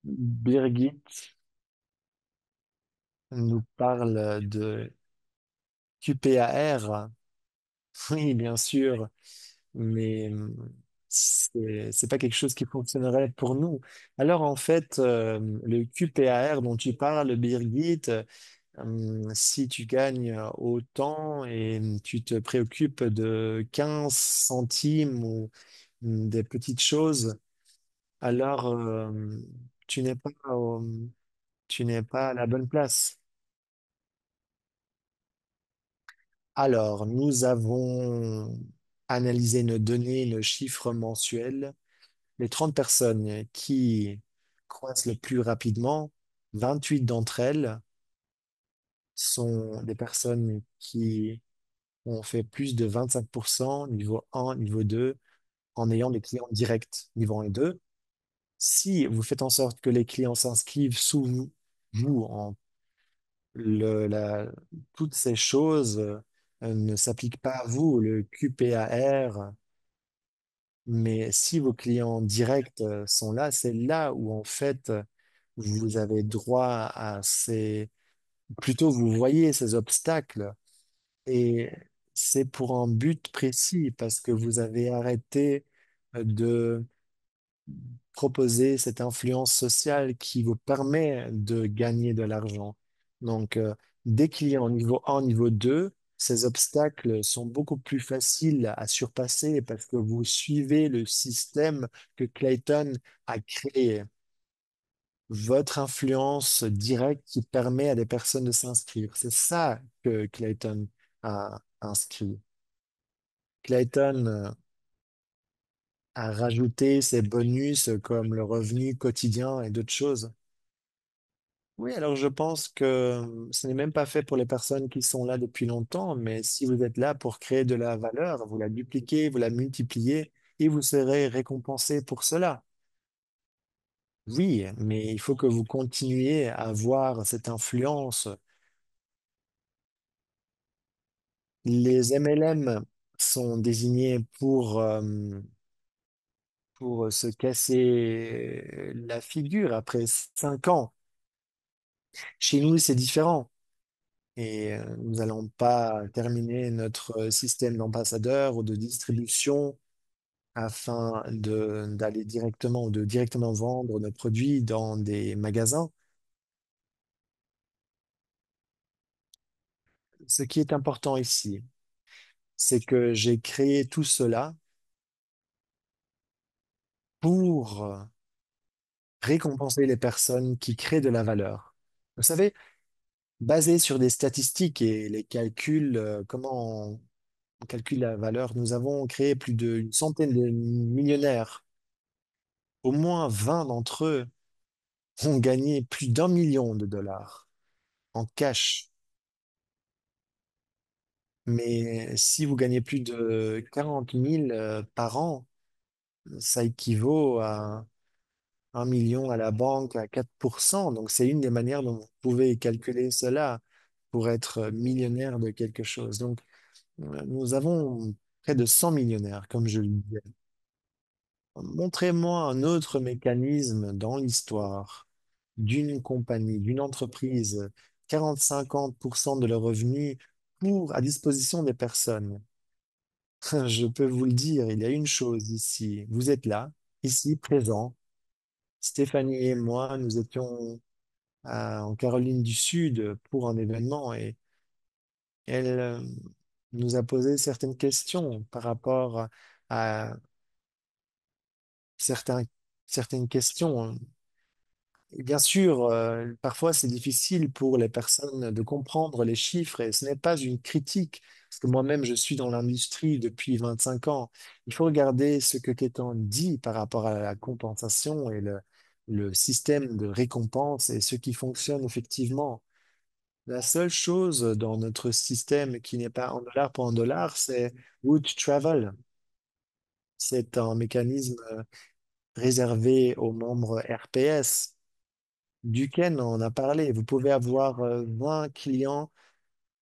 Birgit nous parle de QPAR. Oui, bien sûr, mais c'est pas quelque chose qui fonctionnerait pour nous. Alors en fait, le QPAR dont tu parles, Birgit, si tu gagnes autant et tu te préoccupes de 15 centimes ou des petites choses, alors tu n'es pas tu n'es pas à la bonne place. Alors, nous avons analysé nos données, nos chiffres mensuels. Les 30 personnes qui croissent le plus rapidement, 28 d'entre elles sont des personnes qui ont fait plus de 25% niveau 1, niveau 2, en ayant des clients directs niveau 1 et 2. Si vous faites en sorte que les clients s'inscrivent sous vous, vous en le, la, toutes ces choses ne s'appliquent pas à vous, le QPAR, mais si vos clients directs sont là, c'est là où en fait vous avez droit à ces, plutôt vous voyez ces obstacles et c'est pour un but précis parce que vous avez arrêté de proposer cette influence sociale qui vous permet de gagner de l'argent. Donc, des clients niveau 1, niveau 2, ces obstacles sont beaucoup plus faciles à surpasser parce que vous suivez le système que Clayton a créé. votre influence directe qui permet à des personnes de s'inscrire. C'est ça que Clayton a inscrit. Clayton a rajouté ces bonus comme le revenu quotidien et d'autres choses. Oui, alors je pense que ce n'est même pas fait pour les personnes qui sont là depuis longtemps, mais si vous êtes là pour créer de la valeur, vous la dupliquez, vous la multipliez et vous serez récompensé pour cela. Oui, mais il faut que vous continuiez à avoir cette influence. Les MLM sont désignés pour se casser la figure après 5 ans. Chez nous, c'est différent. Et nous n'allons pas terminer notre système d'ambassadeur ou de distribution afin d'aller directement ou de directement vendre nos produits dans des magasins. Ce qui est important ici, c'est que j'ai créé tout cela pour récompenser les personnes qui créent de la valeur. Vous savez, basé sur des statistiques et les calculs, comment on calcule la valeur, nous avons créé plus d'une centaine de millionnaires. Au moins 20 d'entre eux ont gagné plus d'1 million de dollars en cash. Mais si vous gagnez plus de 40 000 par an, ça équivaut à 1 million à la banque à 4%. Donc c'est une des manières dont vous pouvez calculer cela pour être millionnaire de quelque chose. Donc nous avons près de 100 millionnaires, comme je le disais. Montrez-moi un autre mécanisme dans l'histoire d'une compagnie, d'une entreprise, 40-50% de leurs revenus à disposition des personnes. Je peux vous le dire, il y a une chose ici. Vous êtes là, ici, présent. Stéphanie et moi, nous étions en Caroline du Sud pour un événement et elle nous a posé certaines questions par rapport à certains, certaines questions. Et bien sûr, parfois c'est difficile pour les personnes de comprendre les chiffres et ce n'est pas une critique, parce que moi-même je suis dans l'industrie depuis 25 ans. Il faut regarder ce que Kétan dit par rapport à la compensation et le système de récompense et ce qui fonctionne effectivement. La seule chose dans notre système qui n'est pas en dollars pour un dollar, c'est Wood Travel. C'est un mécanisme réservé aux membres RPS. Duquesne en a parlé. Vous pouvez avoir 20 clients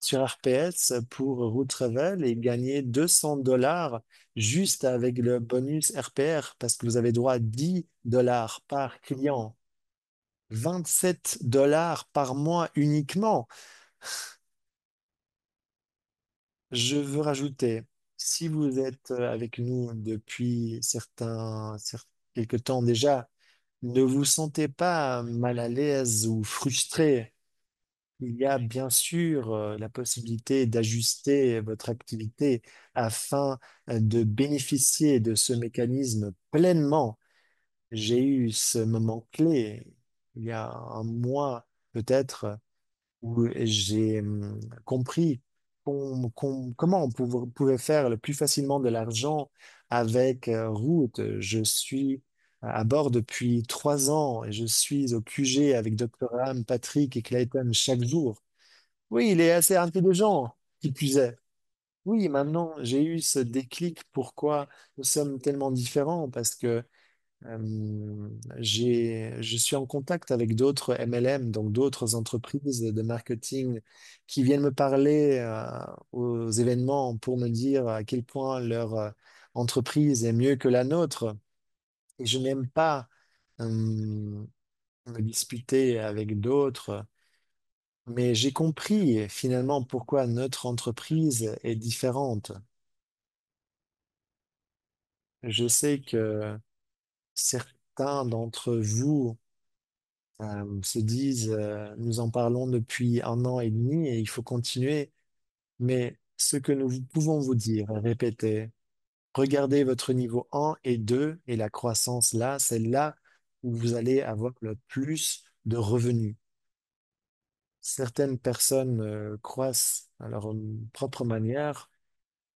sur RPS pour Route Travel et gagner 200 dollars juste avec le bonus RPR parce que vous avez droit à 10 dollars par client. 27 dollars par mois uniquement. Je veux rajouter, si vous êtes avec nous depuis quelques temps déjà, ne vous sentez pas mal à l'aise ou frustré. Il y a bien sûr la possibilité d'ajuster votre activité afin de bénéficier de ce mécanisme pleinement. J'ai eu ce moment clé il y a un mois peut-être où j'ai compris comment pouvait faire le plus facilement de l'argent avec Root. Je suis à bord depuis 3 ans et je suis au QG avec Dr. Ram, Patrick et Clayton chaque jour. Oui, il est assez intelligent, qui plus est. Oui, maintenant, j'ai eu ce déclic pourquoi nous sommes tellement différents, parce que je suis en contact avec d'autres MLM, donc d'autres entreprises de marketing qui viennent me parler aux événements pour me dire à quel point leur entreprise est mieux que la nôtre. Et je n'aime pas me disputer avec d'autres. Mais j'ai compris finalement pourquoi notre entreprise est différente. Je sais que certains d'entre vous se disent, nous en parlons depuis 1 an et demi et il faut continuer. Mais ce que nous pouvons vous dire, répétez, regardez votre niveau 1 et 2 et la croissance là, c'est là où vous allez avoir le plus de revenus. Certaines personnes croissent à leur propre manière,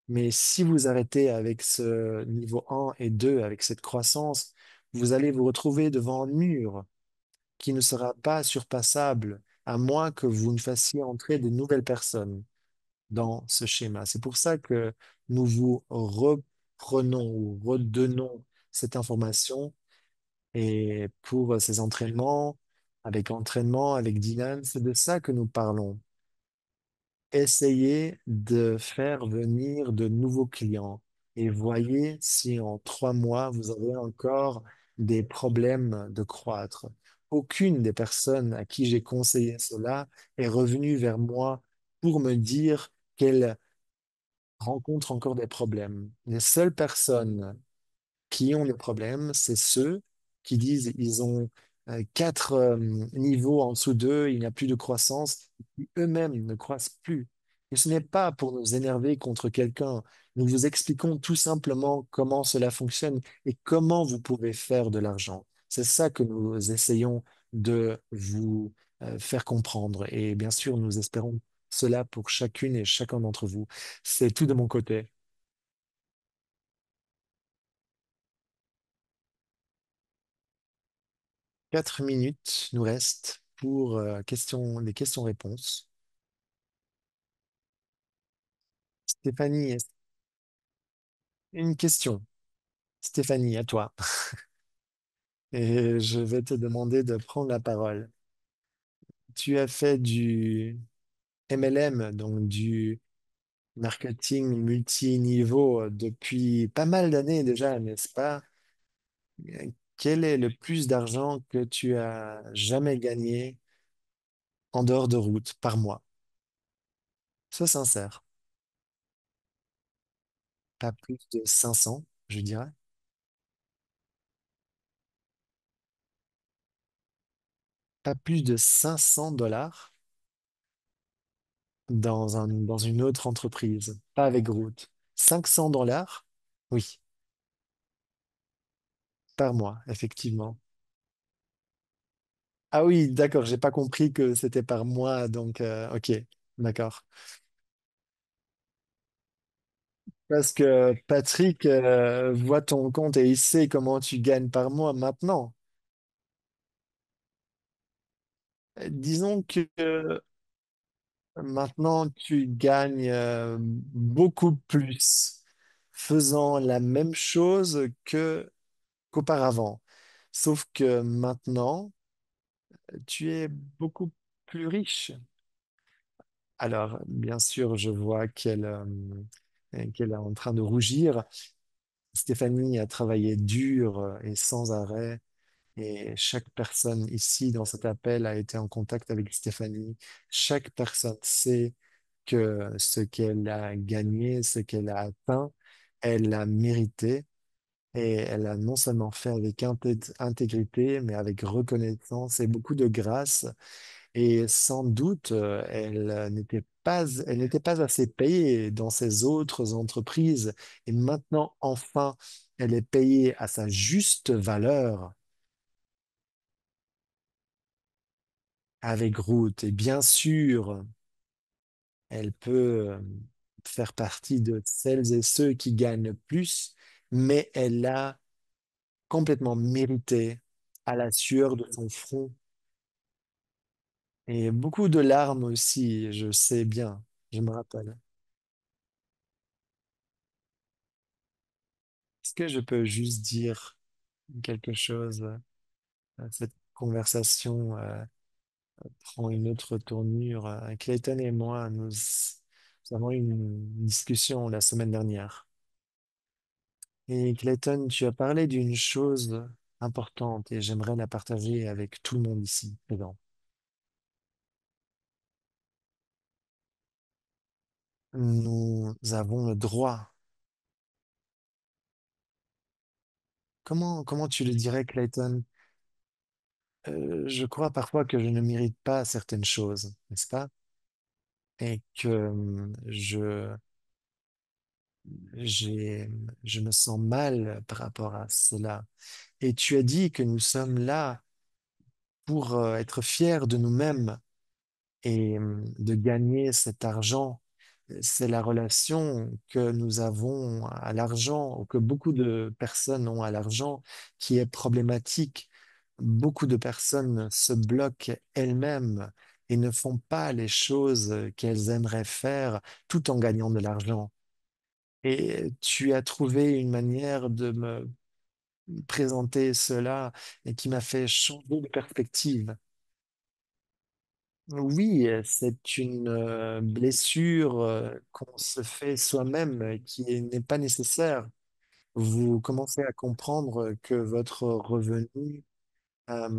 mais si vous arrêtez avec ce niveau 1 et 2, avec cette croissance, vous allez vous retrouver devant un mur qui ne sera pas surpassable, à moins que vous ne fassiez entrer de nouvelles personnes dans ce schéma. C'est pour ça que nous vous reprenons ou redonnons cette information. Et pour ces entraînements, avec Dylan, c'est de ça que nous parlons. Essayez de faire venir de nouveaux clients et voyez si en 3 mois, vous avez encore des problèmes de croître. Aucune des personnes à qui j'ai conseillé cela est revenue vers moi pour me dire qu'elle rencontre encore des problèmes. Les seules personnes qui ont des problèmes, c'est ceux qui disent ils ont 4 niveaux en dessous d'eux, il n'y a plus de croissance, qui eux-mêmes ne croissent plus. Et ce n'est pas pour nous énerver contre quelqu'un. Nous vous expliquons tout simplement comment cela fonctionne et comment vous pouvez faire de l'argent. C'est ça que nous essayons de vous faire comprendre. Et bien sûr, nous espérons cela pour chacune et chacun d'entre vous. C'est tout de mon côté. 4 minutes nous restent pour les questions-réponses. Stéphanie, une question. Stéphanie, à toi. Et je vais te demander de prendre la parole. Tu as fait du MLM, donc du marketing multiniveau, depuis pas mal d'années déjà, n'est-ce pas? Quel est le plus d'argent que tu as jamais gagné en dehors de route par mois? Sois sincère. Pas plus de 500, je dirais. Pas plus de 500 dollars dans une autre entreprise, pas avec Groot. 500 dollars? Oui, par mois, effectivement. Ah oui, d'accord, j'ai pas compris que c'était par mois, donc ok, d'accord. Parce que Patrick voit ton compte et il sait comment tu gagnes par mois maintenant. Disons que maintenant tu gagnes beaucoup plus faisant la même chose que qu'auparavant. Sauf que maintenant, tu es beaucoup plus riche. Alors, bien sûr, je vois qu'elle est en train de rougir. Stéphanie a travaillé dur et sans arrêt. Et chaque personne ici dans cet appel a été en contact avec Stéphanie. Chaque personne sait que ce qu'elle a gagné, ce qu'elle a atteint, elle l'a mérité. Et elle a non seulement fait avec intégrité, mais avec reconnaissance et beaucoup de grâce. Et sans doute, elle n'était pas assez payée dans ses autres entreprises. Et maintenant, enfin, elle est payée à sa juste valeur avec Ruth. Et bien sûr, elle peut faire partie de celles et ceux qui gagnent plus, mais elle l'a complètement mérité à la sueur de son front. Et beaucoup de larmes aussi, je sais bien, je me rappelle. Est-ce que je peux juste dire quelque chose? Cette conversation prend une autre tournure. Clayton et moi, nous avons eu une discussion la semaine dernière. Et Clayton, tu as parlé d'une chose importante et j'aimerais la partager avec tout le monde ici présent. Nous avons le droit. Comment tu le dirais, Clayton? Je crois parfois que je ne mérite pas certaines choses, n'est-ce pas? Et que j'ai, je me sens mal par rapport à cela. Et tu as dit que nous sommes là pour être fiers de nous-mêmes et de gagner cet argent. C'est la relation que nous avons à l'argent, ou que beaucoup de personnes ont à l'argent, qui est problématique. Beaucoup de personnes se bloquent elles-mêmes et ne font pas les choses qu'elles aimeraient faire tout en gagnant de l'argent. Et tu as trouvé une manière de me présenter cela et qui m'a fait changer de perspective. Oui, c'est une blessure qu'on se fait soi-même n'est pas nécessaire. Vous commencez à comprendre que votre revenu a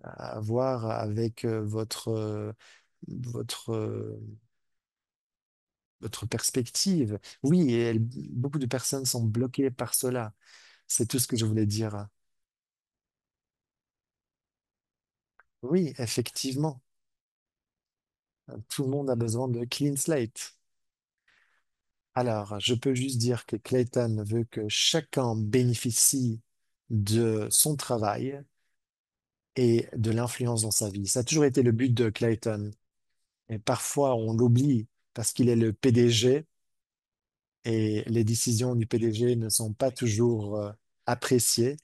à voir avec votre, votre perspective. Oui, beaucoup de personnes sont bloquées par cela. C'est tout ce que je voulais dire. Oui, effectivement, tout le monde a besoin de clean slate. Alors, je peux juste dire que Clayton veut que chacun bénéficie de son travail et de l'influence dans sa vie. Ça a toujours été le but de Clayton. Et parfois, on l'oublie parce qu'il est le PDG et les décisions du PDG ne sont pas toujours appréciées.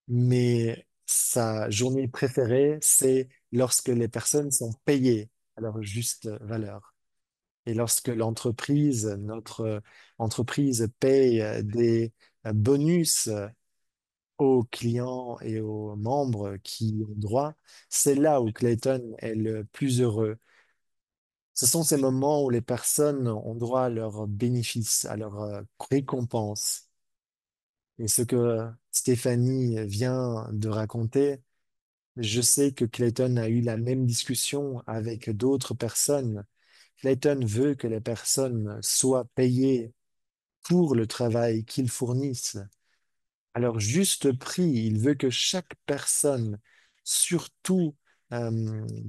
Mais sa journée préférée, c'est lorsque les personnes sont payées à leur juste valeur. Et lorsque notre entreprise paye des bonus aux clients et aux membres qui ont droit, c'est là où Clayton est le plus heureux. Ce sont ces moments où les personnes ont droit à leurs bénéfices, à leurs récompenses. Et ce que Stéphanie vient de raconter, je sais que Clayton a eu la même discussion avec d'autres personnes. Clayton veut que les personnes soient payées pour le travail qu'ils fournissent à leur juste prix. Il veut que chaque personne, surtout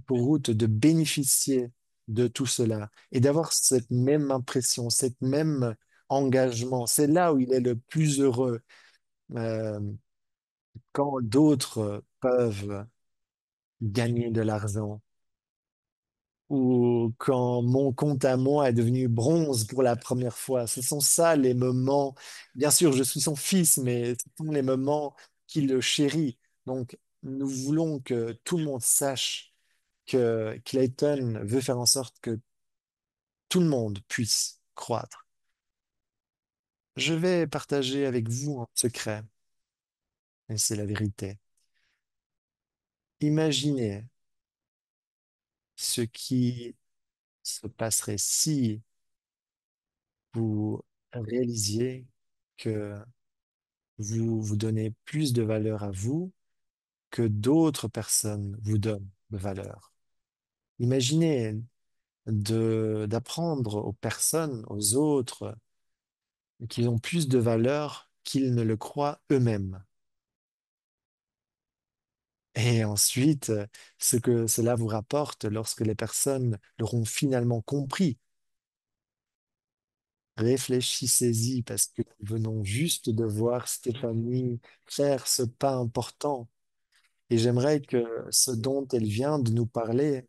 pour route, de bénéficier de tout cela et d'avoir cette même impression, cette même engagement. C'est là où il est le plus heureux. Euh, Quand d'autres peuvent gagner de l'argent ou quand mon compte à moi est devenu bronze pour la première fois. Ce sont ça les moments. Bien sûr, je suis son fils, mais ce sont les moments qu'il le chérit. Donc, nous voulons que tout le monde sache que Clayton veut faire en sorte que tout le monde puisse croître. Je vais partager avec vous un secret, et c'est la vérité. Imaginez ce qui se passerait si vous réalisiez que vous vous donnez plus de valeur à vous que d'autres personnes vous donnent de valeur. Imaginez d'apprendre aux personnes, aux autres, qu'ils ont plus de valeur qu'ils ne le croient eux-mêmes. Et ensuite, ce que cela vous rapporte lorsque les personnes l'auront finalement compris. Réfléchissez-y parce que nous venons juste de voir Stéphanie faire ce pas important. Et j'aimerais que ce dont elle vient de nous parler,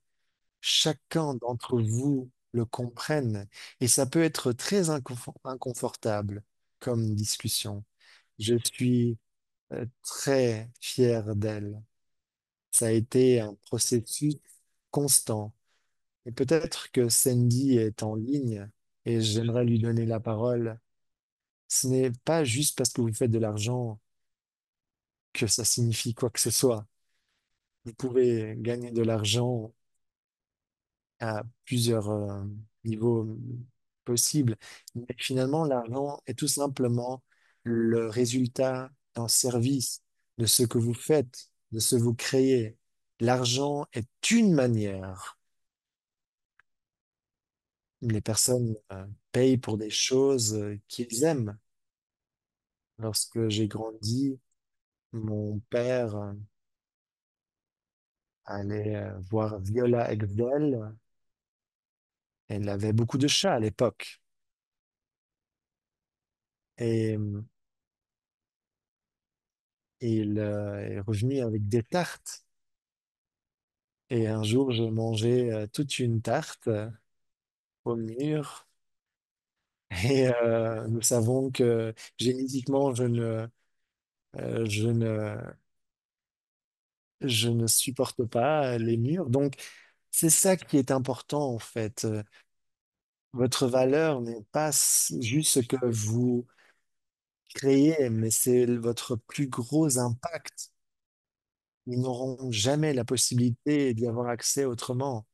chacun d'entre vous le comprenne. Et ça peut être très inconfortable comme discussion. Je suis très fier d'elle. Ça a été un processus constant. Et peut-être que Sandy est en ligne et j'aimerais lui donner la parole. Ce n'est pas juste parce que vous faites de l'argent que ça signifie quoi que ce soit. Vous pouvez gagner de l'argent à plusieurs niveaux possibles. Mais finalement, l'argent est tout simplement le résultat d'un service, de ce que vous faites, de ce que vous créez. L'argent est une manière. Les personnes payent pour des choses qu'ils aiment. Lorsque j'ai grandi, mon père allait voir Viola Exdel. Elle avait beaucoup de chats à l'époque. Et, il est revenu avec des tartes. Et un jour, j'ai mangé toute une tarte au mur. Et nous savons que génétiquement, je ne, je ne supporte pas les murs. Donc, c'est ça qui est important, en fait. Votre valeur n'est pas juste ce que vous créez, mais c'est votre plus gros impact. Ils n'auront jamais la possibilité d'y avoir accès autrement.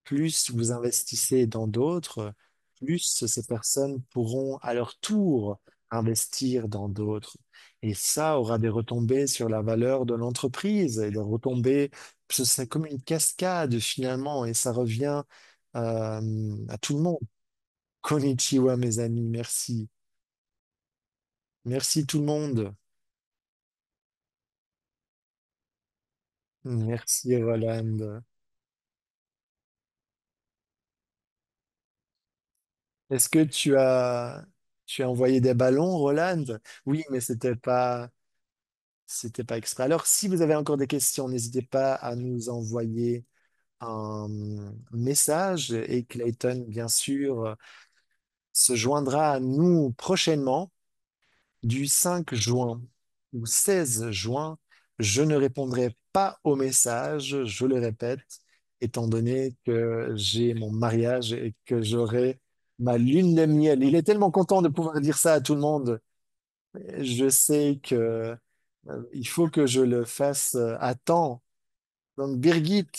Plus vous investissez dans d'autres, plus ces personnes pourront à leur tour investir dans d'autres. Et ça aura des retombées sur la valeur de l'entreprise et des retombées, parce que c'est comme une cascade finalement, et ça revient à tout le monde. Konnichiwa, mes amis, merci. Merci tout le monde. Merci Roland. Est-ce que tu as envoyé des ballons, Roland? Oui, mais c'était pas exprès. Alors, si vous avez encore des questions, n'hésitez pas à nous envoyer un message et Clayton, bien sûr, se joindra à nous prochainement du 5 juin ou 16 juin. Je ne répondrai pas au message, je le répète, étant donné que j'ai mon mariage et que j'aurai ma lune de miel. Il est tellement content de pouvoir dire ça à tout le monde. Je sais que il faut que je le fasse à temps. Donc, Birgit,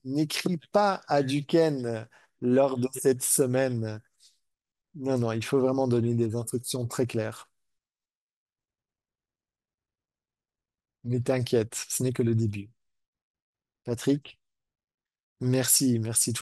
n'écris pas à Duquesne lors de cette semaine. Non, non, il faut vraiment donner des instructions très claires. Mais t'inquiète, ce n'est que le début. Patrick, merci, merci.